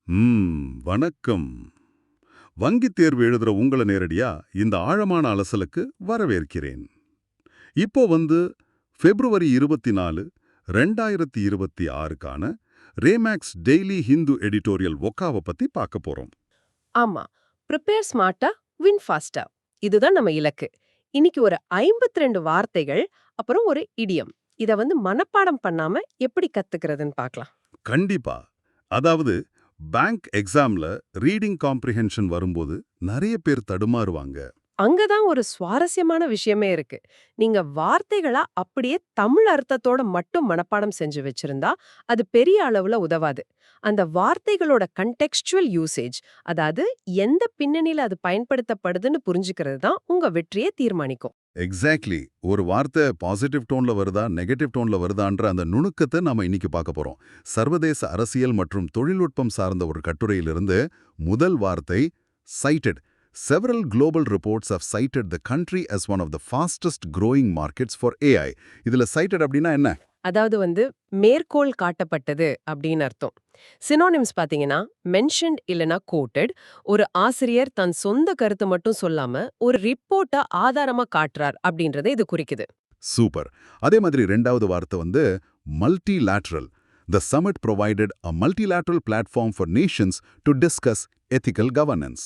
வணக்கம். வங்கித் தேர்வு எழுதுற உங்கள நேரடியா இந்த ஆழமான அலசலுக்கு வரவேற்கிறேன். இப்போ பிப்ரவரி 24, 2026க்கான ரேமேக்ஸ் டெய்லி ஹிந்து எடிட்டோரியல் ஒக்காவ பத்தி பார்க்க போறோம். ஆமா, ப்ரிப்பேர் ஸ்மார்ட்டா, வின் ஃபாஸ்டா. இதுதான் நம்ம இலக்கு. இன்னைக்கு ஒரு 52 வார்த்தைகள், அப்புறம் ஒரு இடியம். இத மனப்பாடம் பண்ணாம எப்படி கத்துக்கிறதுன்னு பார்க்கலாம். கண்டிப்பா. அதாவது பேங்க் எக்ஸாம்ல ரீடிங் காம்ப்ரிஹென்ஷன் வரும்போது நிறைய பேர் தடுமாறுவாங்க. அங்கதான் ஒரு சுவாரஸ்யமான விஷயமே இருக்கு. நீங்க வார்த்தைகளா அப்படியே தமிழ் அர்த்தத்தோட மட்டும் மனப்பாடம் செஞ்சு வச்சிருந்தா அது பெரிய அளவுல உதவாது. அந்த வார்த்தைகளோட கண்டெக்ஸ்டுவல் யூசேஜ், அதாவது எந்த பின்னணியில அது பயன்படுத்தப்படுதுன்னு புரிஞ்சுக்கிறது தான் உங்க வெற்றியை தீர்மானிக்கும். எக்ஸாக்ட்லி. ஒரு வார்த்தை பாசிட்டிவ் டோன்ல வருதா நெகட்டிவ் டோன்ல வருதான்ற அந்த நுணுக்கத்தை நாம இன்னைக்கு பார்க்க போறோம். சர்வதேச அரசியல் மற்றும் தொழில்நுட்பம் சார்ந்த ஒரு கட்டுரையிலிருந்து முதல் வார்த்தை cited. Several global reports have cited the country as one of the fastest growing markets for AI. இதுல cited அப்படின்னா என்ன? அதாவது மேற்கோள் காட்டப்பட்டது அப்படின்னு அர்த்தம். சினோனிம்ஸ் பாத்தீங்கன்னா மென்ஷன்ட் இல்லனா கோட்டட். ஒரு ஆசிரியர் தன் சொந்த கருத்து மட்டும் சொல்லாம ஒரு ரிப்போர்ட்டை ஆதாரமா காட்டுறார் அப்படின்றத இது குறிக்குது. சூப்பர். அதே மாதிரி ரெண்டாவது வார்த்தை multilateral. The summit provided a multilateral platform for nations to discuss ethical governance.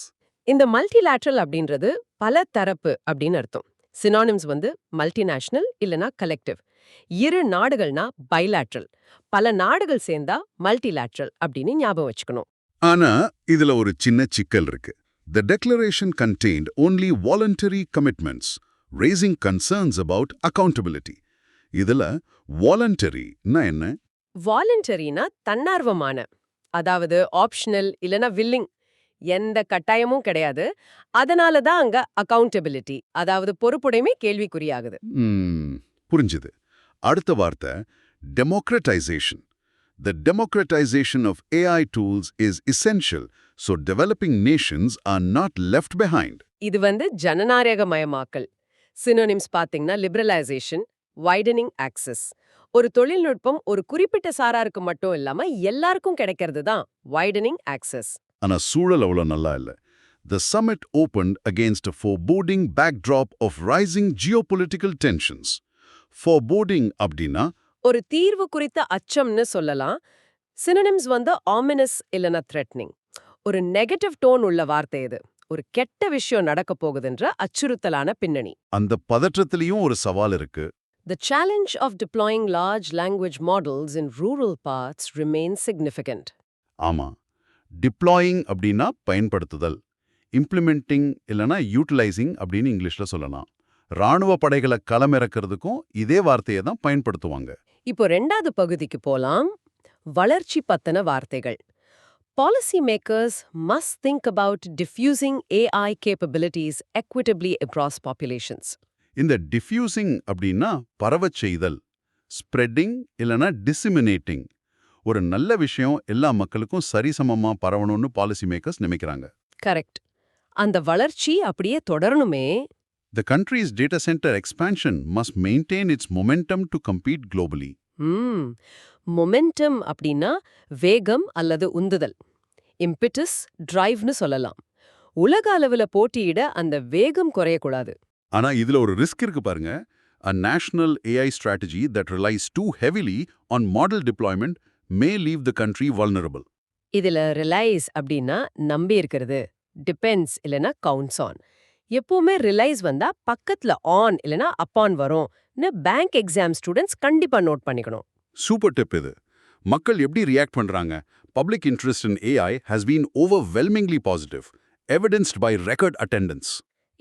இந்த மல்டிலேட்ரல் அப்படின்றது பல தரப்பு அப்படின்னு அர்த்தம். சினானிம்ஸ் மல்டிநேஷனல் இல்லனா கலெக்டிவ். இரு நாடுகள்னா பைலேட்ரல். பல நாடுகள் சேர்ந்தா மல்டிலேட்ரல் அப்படின்னு ஞாபகம் வச்சுக்கணும். ஆனா இதுல ஒரு சின்ன சிக்கல் இருக்கு. The declaration contained only voluntary commitments, raising concerns about accountability. இதுல voluntary-னா என்ன? வாலண்டரினா தன்னார்வமான, அதாவது ஆப்ஷனல் இல்லனா வில்லிங். எந்த கட்டாயமும் கிடையாது. அதனால தான் அங்க அக்கவுண்டபிலிட்டி, அதாவது பொறுப்புடைமை கேள்விக்குறியாகுது. புரிஞ்சுது. அடுத்த வார்த்தை democratization. The democratization of AI tools is essential, so developing nations are not left behind. இது ஜனநாயகமயமாக்கல். சினோனிம்ஸ் பாத்தீங்கன்னா லிபரலைசேஷன், வைடனிங் ஆக்சஸ். ஒரு தொழில்நுட்பம் ஒரு குறிப்பிட்ட சாராருக்கு மட்டும் இல்லாம எல்லாருக்கும் கிடைக்கிறது தான் வைடனிங் ஆக்சஸ். ஆனா சூழல் அவ்வளவு நல்லா இல்ல. The summit opened against a foreboding backdrop of rising geopolitical tensions. Foreboding அப்படின்னா ஒரு தீர்வு குறித்த அச்சம்னு சொல்லலாம். சினோனிம்ஸ் ஆமினஸ் இல்லனா த்ரெட்னிங். ஒரு நெகட்டிவ் டோன் உள்ள வார்த்தை இது. ஒரு கெட்ட விஷயம் நடக்க போகுதுன்ற அச்சுறுத்தலான பின்னணி. அந்த பதற்றத்திலையும் ஒரு சவால் இருக்கு. The challenge of deploying large language models in rural parts remains significant. ஆமா. டிப்ளாயிங் அப்படின்னா பயன்படுத்துதல். இம்ப்ளிமெண்டிங் இல்லனா யூட்டிலைசிங் அப்படின்னு இங்கிலீஷ்ல சொல்லலாம். ராணுவ படைகளை களமிறக்கிறதுக்கும் இதே வார்த்தையை தான் பயன்படுத்துவாங்க. இப்போ ரெண்டாவது பகுதிக்கு போலாம். வளர்ச்சி பத்தின வார்த்தைகள். Policy makers must think about diffusing AI capabilities equitably across populations. இந்த டிஃப்யூசிங் அப்படின்னா பரவச் செய்தல். ஸ்ப்ரெட்டிங் இல்லனா டிசிமினேட்டிங். ஒரு நல்ல விஷயம் எல்லா மக்களுக்கும் சரிசமமா பரவணும்னு பாலிசி மேக்கர்ஸ் நினைக்கிறாங்க. கரெக்ட். அந்த வளர்ச்சி அப்படியே தொடரணுமே. The country's data center expansion must maintain its momentum to compete globally. Momentum அப்படின்னா வேகம் அல்லது உந்துதல். இம்பிட்டஸ், டிரைவ்னு சொல்லலாம். உலக அளவுல போட்டியிட அந்த வேகம் குறையக்கூடாது. ஆனா இதுல ஒரு ரிஸ்க் இருக்கு பாருங்க. A national AI strategy that relies too heavily on model deployment may leave the country vulnerable. இதுல ரிலைஸ் அப்படின்னா நம்பி இருக்கிறது. டிபெண்ட்ஸ் இல்லனா கவுண்ட்ஸ் ஆன். எப்பவுமே ரிலைஸ் வந்தா பக்கத்துல ஆன் இல்லனா அப்பான் வரும்னு பேங்க் எக்ஸாம் ஸ்டூடெண்ட்ஸ் கண்டிப்பா நோட் பண்ணிக்கணும். சூப்பர் டிப் இது. மக்கள் எப்படி ரியாக்ட் பண்றாங்க? Public interest in AI has been overwhelmingly positive, evidenced by record attendance.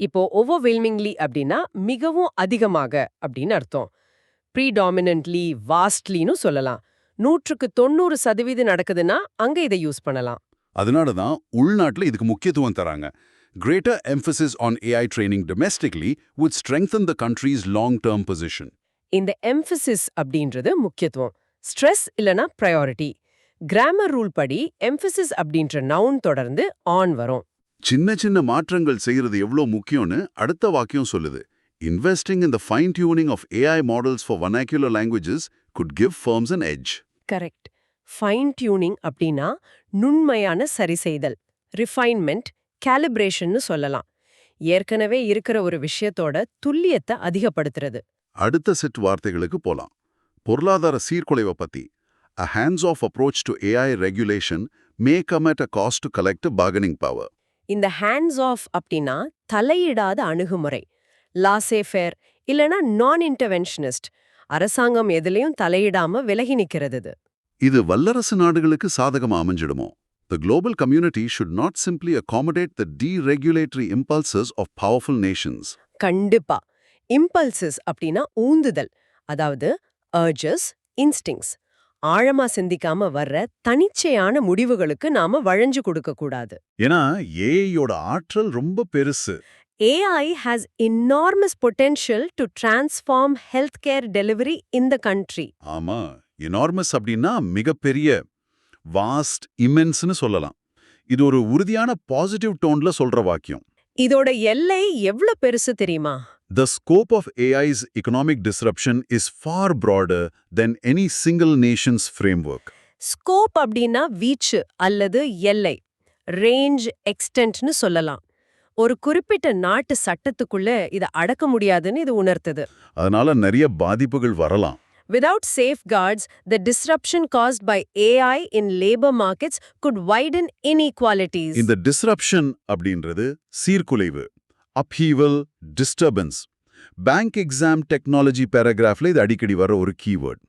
இப்போ overwhelmingly அப்படின்னா மிகவும் அதிகமாக அப்படின்னு அர்த்தம். predominantly, vastlyன்னு சொல்லலாம். 190% நடக்குதுன்னா அங்க இதை யூஸ் பண்ணலாம். அதனால தான் உள்நாட்டுல இதுக்கு முக்கியத்துவம் தராங்க. Greater emphasis on AI training domestically would strengthen the country's long-term position. இந்த emphasis அப்படின்றது முக்கியத்துவம். ஸ்ட்ரெஸ் இல்லனா priority. கிராமர் ரூல் படி emphasis அப்படின்ற நவுன் தொடர்ந்து ஆன் வரும். சின்ன சின்ன மாற்றங்கள் செய்யறது எவ்வளோ முக்கியம்னு அடுத்த வாக்கியம் சொல்லுது. Investing in the fine-tuning of AI models for vernacular languages could give firms an edge. Correct. Fine tuning அப்படின்னா நுண்மையான சரிசெய்தல், ரிஃபைன்மெண்ட், கேலிப்ரேஷன்னு சொல்லலாம். ஏற்கனவே இருக்கிற ஒரு விஷயத்தோட துல்லியத்தை அதிகப்படுத்துறது. அடுத்த செட் வார்த்தைகளுக்கு போலாம். பொருளாதார சீர்குலைவை பத்தி. A hands-off approach to AI regulation may come at a cost to collective bargaining power. இந்த ஹேண்ட்ஸ் ஆஃப் அப்படின்னா தலையிடாத அணுகுமுறை, லாசே-ஃபேர் இல்லனா நான் இன்டர்வென்ஷனிஸ்ட். அரசாங்கம் எதுலயும் தலையிடாம விலகி நிக்கிறது இது. இது வல்லரசு நாடுகளுக்கு சாதகமா அமைஞ்சிடுமோ? The global community should not simply accommodate the deregulatory impulses of powerful nations. கண்டிப்பா. இம்பல்சஸ் அப்படின்னா ஊந்துதல், அதாவது அர்ஜஸ், இன்ஸ்டிங்ஸ். ஆழமா சிந்திக்காம வர்ற தனிச்சையான முடிவுகளுக்கு நாம வளைஞ்சு கொடுக்க கூடாது. ஏன்னா ஏஐயோட ஆற்றல் ரொம்ப பெருசு. AI has enormous potential to transform healthcare delivery in the country. ஆமா, எனார்மஸ் அப்படின்னா மிகப்பெரிய, வாஸ்ட், இமென்ஸ்னு சொல்லலாம். இது ஒரு உறுதியான பாசிட்டிவ் டோன்ல சொல்ற வாக்கியம். இதோட எல்லை எவ்ளோ பெருசு தெரியுமா? The scope of AI's economic disruption is far broader than any single nation's framework. Scope அப்படின்னா வீச்சு அல்லது எல்லை, ரேஞ்ச், எக்ஸ்டென்ட்னு சொல்லலாம். ஒரு குறிப்பிட்ட நாட்டு சட்டத்துக்குள்ள இத அடக்க முடியாதுன்னு இது உணர்த்துது. அதனால நிறைய பாதிப்புகள் வரலாம். Without safeguards, the disruption caused by AI in labor markets could widen inequalities. இந்த டிஸ்ரப்ஷன் அப்படின்றது சீர்குலைவு, upheaval, disturbance. Bank exam technology பேராகிராஃப்ல இது அடிக்கடி வர ஒரு கீவேர்ட்.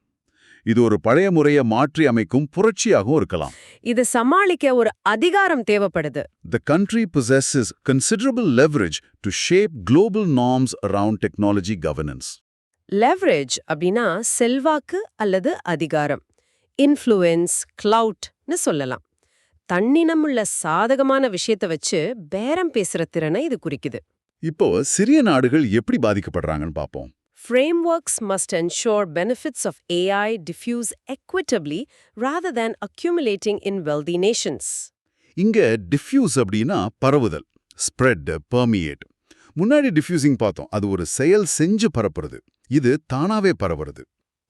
இது ஒரு பழைய முறையை மாற்றி அமைக்கும் புரட்சியாகவும் இருக்கலாம். இது சமாளிக்க ஒரு அதிகாரம் தேவைப்படுது. The country possesses considerable leverage to shape global norms around technology governance. Leverage அப்படின்னா செல்வாக்கு அல்லது அதிகாரம், இன்ஃப்ளூயன்ஸ், கிளவுட்னு சொல்லலாம். தன்னினமுள்ள சாதகமான விஷயத்தை வச்சு பேரம் பேசுற திறனை இது குறிக்குது. இப்போ சிறிய நாடுகள் எப்படி பாதிக்கப்படுறாங்கன்னு பார்ப்போம். Frameworks must ensure benefits of AI diffuse equitably rather than accumulating in wealthy nations. இங்க டிஃப்யூஸ் அப்படின்னா பரவுதல், ஸ்ப்ரெட், பெர்மியேட். முன்னாடி டிஃப்யூசிங் பார்த்தோம், அது ஒரு செயல் செஞ்சு பரப்புறது. இது தானாவே பரவுறது.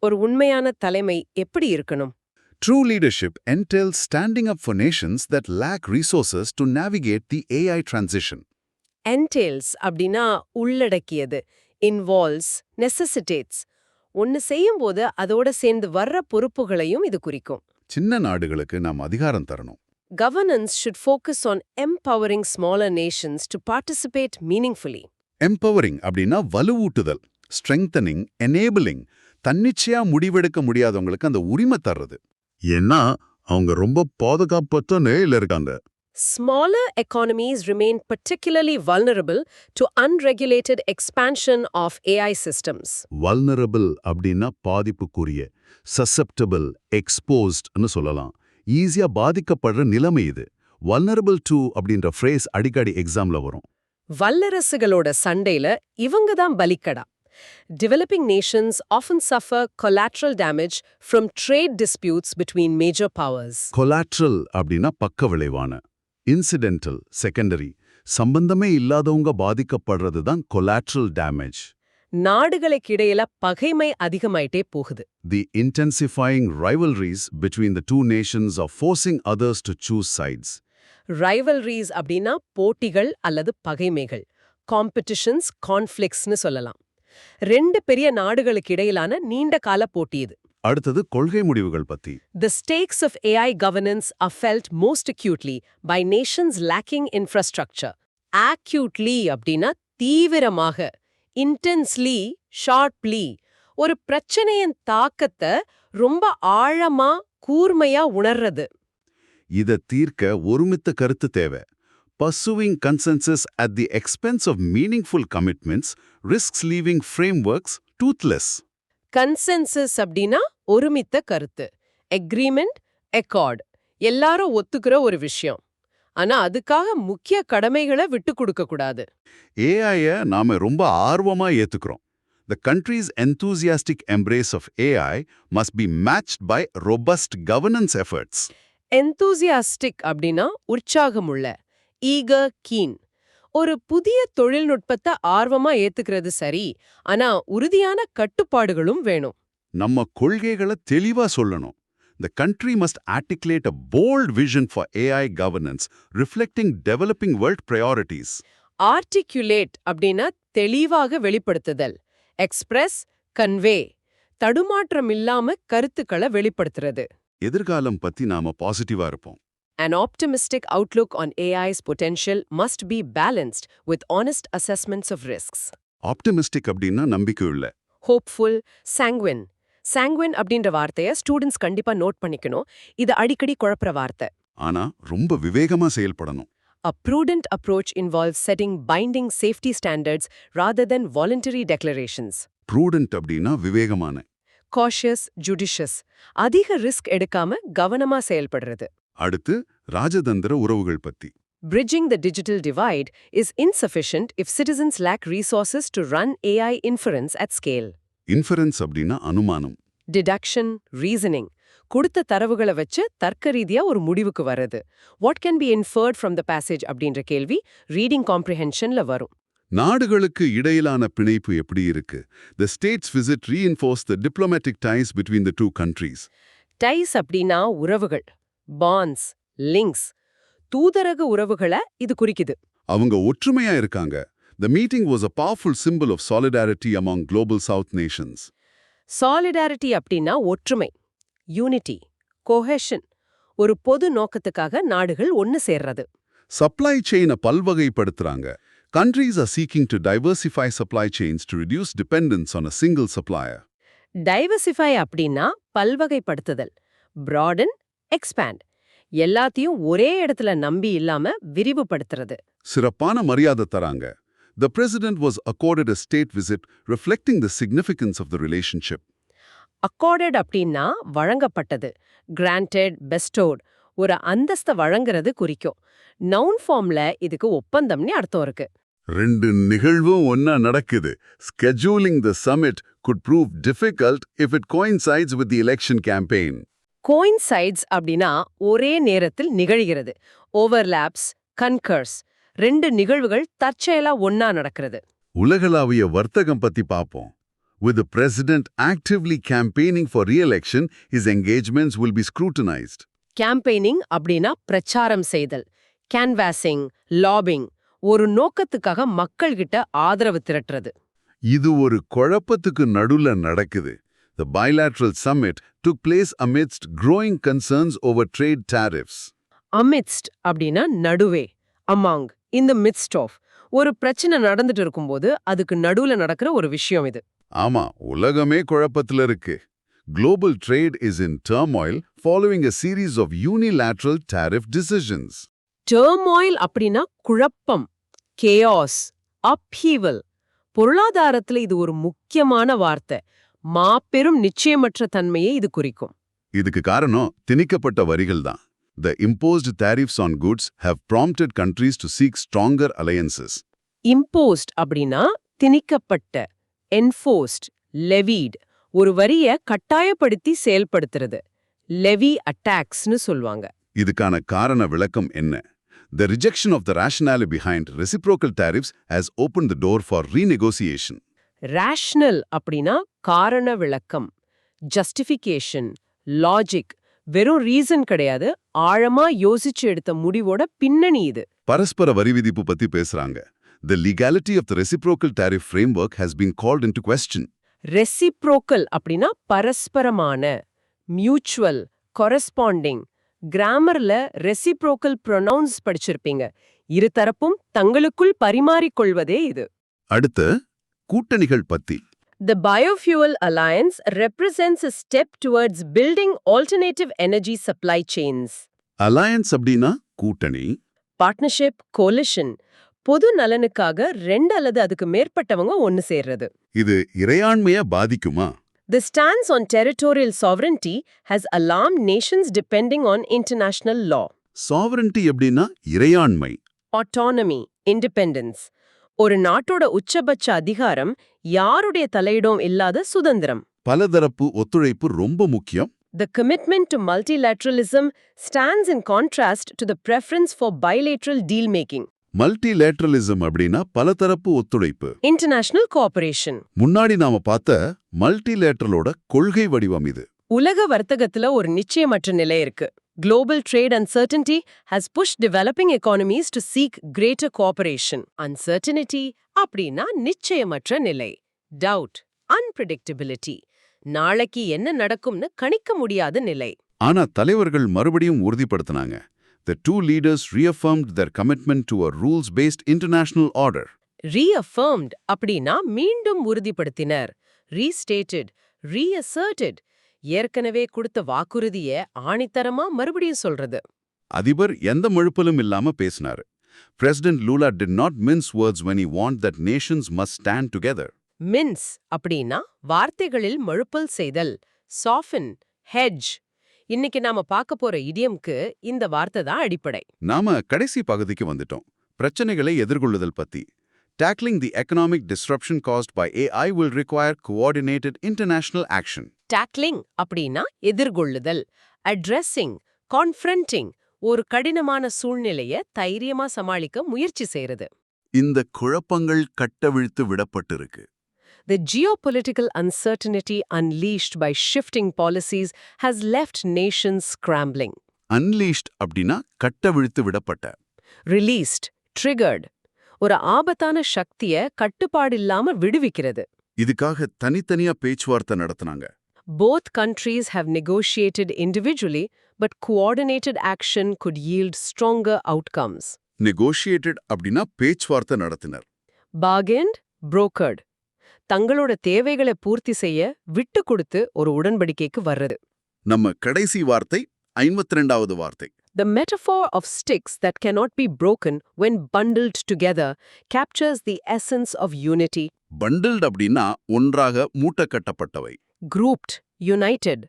ஒரு உண்மையான தலைமை எப்படி இருக்கணும்? True leadership entails standing up for nations that lack resources to navigate the AI transition. Entails அப்படின்னா உள்ளடக்கியது, involves, necessitates. ஒன்னு செய்யும்போது அதோட சேர்ந்து வர்ற பொறுப்புகளையும் இது குறிக்கும். சின்ன நாடுகளுக்கு நாம் அதிகாரம் தரணும். Governance should focus on empowering smaller nations to participate meaningfully. Empowering அப்படின்னா வலுவூட்டுதல், strengthening, enabling. தன்னிச்சையா முடிவெடுக்க முடியாதவங்களுக்கு அந்த உரிமை தர்றது. ஏன்னா அவங்க ரொம்ப பாதுகாப்பற்ற நிலையில இருக்காங்க. Smaller economies remain particularly vulnerable to unregulated expansion of AI systems. Vulnerable அப்படின்னா பாதிப்புக்குரிய, susceptible, exposedன்னு சொல்லலாம். ஈஸியா பாதிக்கப்படுற நிலைமை இது. Vulnerable to அப்படின்ற phrase அடிக்கடி எக்ஸாம்ல வரும். வல்லரசுகளோட சண்டையில இவங்க தான் பலிக்கடா. Developing nations often suffer collateral damage from trade disputes between major powers. Collateral அப்படின்னா பக்க விளைவான, இன்சிடென்டல், செகண்டரி, சம்பந்தமே இல்லாதவங்க பாதிக்கப்படுறது தான் collateral damage. நாடுகளுக்கிடையில பகைமை அதிகமாயிட்டே போகுது. The intensifying rivalries between the two nations are forcing others to choose sides. Rivalries அப்படின்னா போட்டிகள் அல்லது பகைமைகள். Competitions, conflictsனு சொல்லலாம். ரெண்டு பெரிய நாடுகளுக்கு இடையிலான நீண்ட கால போட்டி இது. அடுத்தது கொள்கை முடிவுகள் பத்தி. The stakes of AI governance are felt most acutely by nations lacking infrastructure. Acutely அப்படின்னா தீவிரமாக, intensely, sharply. ஒரு பிரச்சனையின் தாக்கத்தை ரொம்ப ஆழமா, கூர்மையா உணர்றது. இத தீர்க்க ஒருமித்த கருத்து தேவை. Pursuing consensus at the expense of meaningful commitments risks leaving frameworks toothless. Consensus அப்படின்னா ஒருமித்த கருத்து. Agreement, accord. எல்லாரும் ஒத்துக்கிற ஒரு விஷயம். ஆனா அதுக்காக முக்கிய கடமைகளை விட்டு கொடுக்க கூடாது. AI-ய நாம ரொம்ப ஆர்வமா ஏத்துக்கிறோம். The country's enthusiastic embrace of AI must be matched by robust governance efforts. Enthusiastic அப்படின்னா உற்சாகமுள்ள, eager, keen. ஒரு புதிய தொழில்நுட்பத்தை ஆர்வமா ஏத்துக்கிறது சரி, ஆனா உறுதியான கட்டுப்பாடுகளும் வேணும். நம்ம கொள்கைகளை தெளிவா சொல்லணும். The country must articulate a bold vision for AI governance, reflecting developing world priorities. Articulate அப்படின்னா தெளிவாக வெளிப்படுத்துதல். எக்ஸ்பிரஸ், கன்வே, தடுமாற்றம் இல்லாம கருத்துக்களை வெளிப்படுத்துறது. எதிர்காலம் பத்தி நாம பாசிட்டிவா இருப்போம். An optimistic outlook on AI's potential must be balanced with honest assessments of risks. Optimistic அப்படின்னா நம்பிக்கையுள்ள. Hopeful, sanguine. Sanguine அப்படின்ற வார்த்தைய ஸ்டூடெண்ட்ஸ் கண்டிப்பா நோட் பண்ணிக்கணும். இது அடிக்கடி குழப்புற வார்த்தை. ஆனா ரொம்ப விவேகமா செயல்படணும். A prudent approach involves setting binding safety standards rather than voluntary declarations. Prudent அப்படின்னா விவேகமான. Cautious, judicious. அதிக ரிஸ்க் எடுக்காம கவனமா செயல்படுறது. அடுத்து ராஜதந்திர உறவுகள் பத்தி. Bridging the digital divide is insufficient if citizens lack resources to run AI inference at scale. Inference அப்படின்னா அனுமானம். Deduction, reasoning. கொடுத்த தரவுகளை வச்சு தர்க்க ரீதியா ஒரு முடிவுக்கு வர்றது. What can be inferred from the passage அப்படின்ற கேள்வி ரீடிங் காம்ப்ரிஹென்ஷன்ல வரும். நாடுகளுக்கு இடையிலான பிணைப்பு எப்படி இருக்கு? The states visit reinforce the diplomatic ties between the two countries. Ties அப்படின்னா உறவுகள், பாண்ட்ஸ், லிங்க்ஸ். தூதரக உறவுகளை இது குறிக்குது. அவங்க ஒற்றுமையா இருக்காங்க. The meeting was a powerful symbol of solidarity among global South nations. Solidarity அப்படின்னா ஒற்றுமை, யூனிட்டி, கோஹெஷன். ஒரு பொது நோக்கத்துக்காக நாடுகள் ஒன்னு சேர்றது. Supply chain பல்வகைப்படுத்துறாங்க. Countries are seeking to diversify supply chains to reduce dependence on a single supplier. Diversify அப்படின்னா பல்வகைப்படுத்துதல். broaden, expand. எல்லாத்தையும் ஒரே இடத்துல நம்பி இல்லாம விரிவுபடுத்துறது. சிறப்பான மரியாதை தராங்க. The president was accorded a state visit reflecting the significance of the relationship. accorded அப்படின்னா வழங்கப்பட்டது. granted, bestowed. ஒரு அந்தஸ்த வழங்குறது குறிக்கும். நவுன் ஃபார்ம்ல இதுக்கு ஒப்பந்தம்னு அர்த்தம் இருக்கு. ரெண்டு நிகழ்வும் ஒன்னா நடக்குது. Scheduling the summit could prove difficult if it coincides with the election campaign. coincides அப்படின்னா ஒரே நேரத்தில் நிகழ்கிறது. overlaps, concurs. ரெண்டு நிகழ்வுகள் தற்செயலா ஒன்னா நடக்கிறது. உலகளாவிய வர்த்தகம் பத்தி பாப்போம். With the president actively campaigning for re-election, his engagements will be scrutinized. campaigning அப்படின்னா பிரச்சாரம் செய்தல். canvassing, lobbying. ஒரு நோக்கத்துக்காக மக்கள்கிட்ட ஆதரவு திரட்டுறது. இது ஒரு குழப்பத்துக்கு நடுல நடக்குது. The bilateral summit took place amidst growing concerns over trade tariffs. amidst அப்படின்னா நடுவே, among, in the midst of. ஒரு பிரச்சனை நடந்துட்டு இருக்கும்போது அதுக்கு நடுவுல நடக்கிற ஒரு விஷயம் இது. ஆமா, உலகமே குழப்பத்துல இருக்கு. Global trade is in turmoil following a series of unilateral tariff decisions. turmoil அப்படின்னா குழப்பம், chaos, upheaval. பொருளாதாரத்துல இது ஒரு முக்கியமான வார்த்தை. மாபெரும் நிச்சயமற்ற தன்மையை இது குறிக்கும். இதுக்கு காரணம் திணிக்கப்பட்ட வரிகள் தான். The imposed tariffs on goods have prompted countries to seek stronger alliances. imposed அப்படின்னா திணிக்கப்பட்ட, enforced, levied. ஒரு வரிய கட்டாயப்படுத்தி செயல்படுத்துறது. levy attacks-னு சொல்வாங்க. இதுக்கான காரண விளக்கம் என்ன? The rejection of the rationale behind reciprocal tariffs has opened the door for renegotiation. rational அப்படின்னா காரண விளக்கம், justification, logic. வெறும் ரீசன் கிடையாது, ஆழமா யோசிச்சு எடுத்த முடிவோட பின்னணி இது. பரஸ்பர வரி விதிப்பு பத்தி பேசுறாங்க. The legality of the reciprocal tariff framework has been called into question. reciprocal அப்படின்னா பரஸ்பரமான, mutual, corresponding. கிராமர்ல reciprocal pronouns படிச்சிருப்பீங்க. இருதரப்பும் தங்களுக்குள் பரிமாறிக்கொள்வதே இது. அடுத்து கூட்டணிகள் பத்தி. The Biofuel Alliance represents a step towards building alternative energy supply chains. Alliance அப்படின்னா கூட்டணி. Partnership, coalition. பொது நலனுக்காக ரெண்டு அல்லது அதுக்கு மேற்பட்டவங்க ஒன்னு சேர்றது. இது இறையாண்மைய பாதிக்குமா? The stance on territorial sovereignty has alarmed nations depending on international law. Sovereignty எப்படின்னா இறையாண்மை. Autonomy, independence. ஒரு நாட்டோட உச்சபட்ச அதிகாரம் யாருடைய தலையிடம் இல்லாத சுதந்திரம். பலதரப்பு ஒத்துழைப்பு ரொம்ப முக்கியம். The commitment to multilateralism stands in contrast to the preference for bilateral deal-making. மல்டிலேட்டரலிசம் அப்படின்னா பலதரப்பு ஒத்துழைப்பு. International cooperation. முன்னாடி நாம பார்த்த மல்டிலேட்டரலோட கொள்கை வடிவம் இது. உலக வர்த்தகத்துல ஒரு நிச்சயமற்ற நிலை இருக்கு. Global trade uncertainty has pushed developing economies to seek greater cooperation. Uncertainty அப்படின்னா நிச்சயமற்ற நிலை. Doubt, unpredictability. நாளைக்கு என்ன நடக்கும்னு கணிக்க முடியாத நிலை. ஆனா தலைவர்கள் மறுபடியும் உறுதிப்படுத்தினாங்க. The two leaders reaffirmed their commitment to a rules-based international order. Reaffirmed அப்படின்னா மீண்டும் உறுதிப்படுத்தினர். Restated, reasserted. ஏற்கனவே கொடுத்த வாக்குறுதிய ஆணித்தரமா மறுபடியும் சொல்றது. அதிபர் எந்த மழுப்பலும் இல்லாம பேசினாரு. President Lula did not mince words when he warned that nations must stand together. Mince அப்படின்னா வார்த்தைகளில் மழுப்பல் செய்தல். Soften, hedge. இன்னைக்கு நாம பார்க்க போற இடியம்க்கு இந்த வார்த்தை தான் அடிப்படை. நாம கடைசி பகுதிக்கு வந்துட்டோம். பிரச்சனைகளை எதிர்கொள்ளுதல் பத்தி. Tackling the economic disruption caused by AI will require coordinated international action. Tackling அப்படின்னா எதிர்கொள்ளுதல். Addressing, confronting. ஒரு கடினமான சூழ்நிலைய தைரியமா சமாளிக்க முயற்சி செய்யறது. இந்த குழப்பங்கள் கட்டவிழ்த்து விடப்பட்டிருக்கு. The geopolitical uncertainty unleashed by shifting policies has left nations scrambling. Unleashed அப்படின்னா கட்டவிழ்த்து விடப்பட்ட. Released, triggered. ஒரு ஆபத்தான சக்திய கட்டுப்பாடில்லாம விடுவிக்கிறது. இதுக்காக தனித்தனியா பேச்சுவார்த்தை நடத்துனாங்க. Both countries have negotiated individually, but coordinated action could yield stronger outcomes. Negotiated அப்படின்னா பேச்சுவார்த்தை நடத்தினர். Bargained, brokered. தங்களோட தேவைகளை பூர்த்தி செய்ய விட்டு கொடுத்து ஒரு உடன்படிக்கைக்கு வர்றது. நம்ம கடைசி வார்த்தை 52வது வார்த்தை. The metaphor of sticks that cannot be broken when bundled together captures the essence of unity. Bundled அப்படின்னா ஒன்றாக மூட்டை கட்டப்பட்டவை. Grouped, united.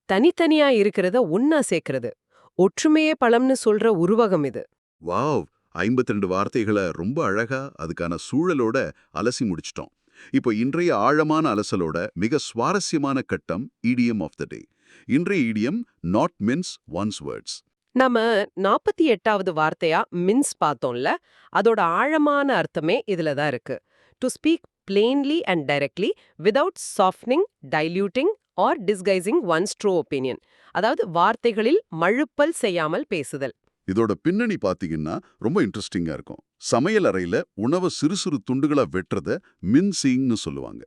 தனித்தனியா இருக்கிறத ஒன்னா சேர்க்கிறது. ஒற்றுமையே பலம்னு சொல்ற உருவகம் இது. வாவ், 52 வார்த்தைகளை ரொம்ப அழகா அதுக்கான சூழலோட அலசி முடிச்சிட்டோம். இப்போ இன்றைய ஆழமான அலசலோட மிக சுவாரஸ்யமான கட்டம் இடியம் ஆஃப் த டே. இன்றைய இடியம் not mince one's words. நம்ம 48வது வார்த்தையா மின்ஸ் பார்த்தோம்ல, அதோட ஆழமான அர்த்தமே இதுல தான் இருக்கு. To speak plainly and directly without softening, diluting or disguising one's true opinion. அதாவது வார்த்தைகளில் மழுப்பல் செய்யாமல் பேசுதல். இதோட பின்னணி பாத்தீங்கன்னா ரொம்ப இன்ட்ரெஸ்டிங்கா இருக்கும். சமையல் அறையில உணவை சிறு சிறு துண்டுகளா வெட்டுறத மின்சிங்னு சொல்லுவாங்க.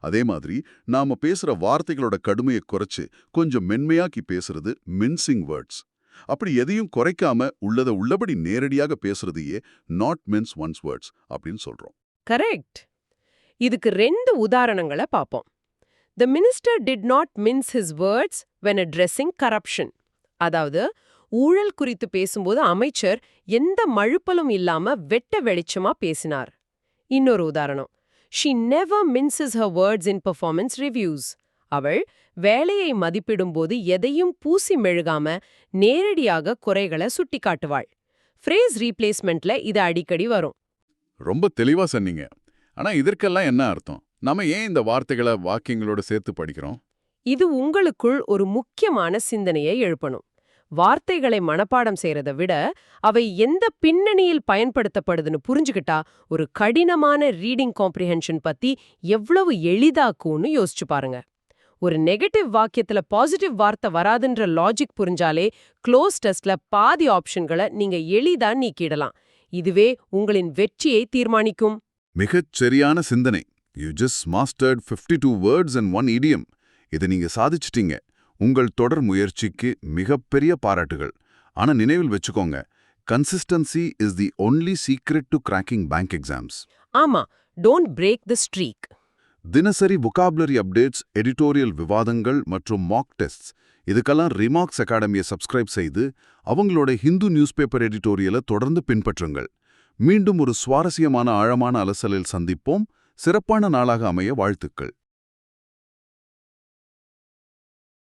அதே மாதிரி நாம பேசுற வார்த்தைகளோட கடுமையை குறைச்சு கொஞ்சம் மென்மையாக்கி பேசுறது மின்சிங் வேர்ட்ஸ். அப்படி எதையும் குறைக்காம உள்ளத உள்ளபடி நேரடியாக பேசுறதையே not mince one's words அப்படின்னு சொல்றோம். கரெக்ட். இதுக்கு 2 உதாரணங்களை பார்ப்போம். The minister did not mince his words when addressing corruption. அதாவது ஊழல் குறித்து பேசும்போது அமைச்சர் எந்த மழுப்பலும் இல்லாம வெட்ட வெளிச்சமா பேசினார். இன்னொரு உதாரணம். She never minces her words in performance reviews. அவள் வேலையை மதிப்பிடும்போது எதையும் பூசி மெழுகாம நேரடியாக குறைகளை சுட்டிக்காட்டுவாள். ஃப்ரேஸ் ரீப்ளேஸ்மெண்ட்ல இது அடிக்கடி வரும். ரொம்ப தெளிவா சொன்னீங்க. ஆனா இதற்கெல்லாம் என்ன அர்த்தம்? நாம ஏன் இந்த வார்த்தைகளை வாக்கியங்களோட சேர்த்து படிக்கிறோம்? இது உங்களுக்குள் ஒரு முக்கியமான சிந்தனையை எழுப்பணும். வார்த்தைகளை மனப்பாடம் செய்யறதை விட அவை எந்த பின்னணியில் பயன்படுத்தப்படுதுன்னு புரிஞ்சுக்கிட்டா ஒரு கடினமான ரீடிங் காம்ப்ரிஹென்ஷன் பத்தி எவ்வளவு எளிதாக்கும்னு யோசிச்சு பாருங்க. ஒரு நெகட்டிவ் வாக்கியத்துல பாசிட்டிவ் வார்த்தை வராதுன்ற லாஜிக் புரிஞ்சாலே க்ளோஸ் டெஸ்ட்ல பாதி ஆப்ஷன்களை நீங்க எளிதா நீக்கிடலாம். இதுவே உங்களின் வெற்றியை தீர்மானிக்கும். மிகச் சரியான சிந்தனை. You just mastered 52 words and one idiom. இதை நீங்க சாதிச்சிட்டீங்க. உங்கள் தொடர் முயற்சிக்கு மிகப்பெரிய பாராட்டுகள். ஆனா நினைவில் வச்சுக்கோங்க, consistency is the only secret to cracking bank exams. ஆமா, don't break the streak. தினசரி vocabulary updates, எடிட்டோரியல் விவாதங்கள் மற்றும் mock tests இதுக்கெல்லாம் ரிமார்க்ஸ் அகாடமியை சப்ஸ்கிரைப் செய்து அவங்களோட ஹிந்து நியூஸ் பேப்பர் எடிட்டோரியலை தொடர்ந்து பின்பற்றுங்கள். மீண்டும் ஒரு சுவாரஸ்யமான ஆழமான அலசலில் சந்திப்போம். சிறப்பான நாளாக அமைய வாழ்த்துக்கள்.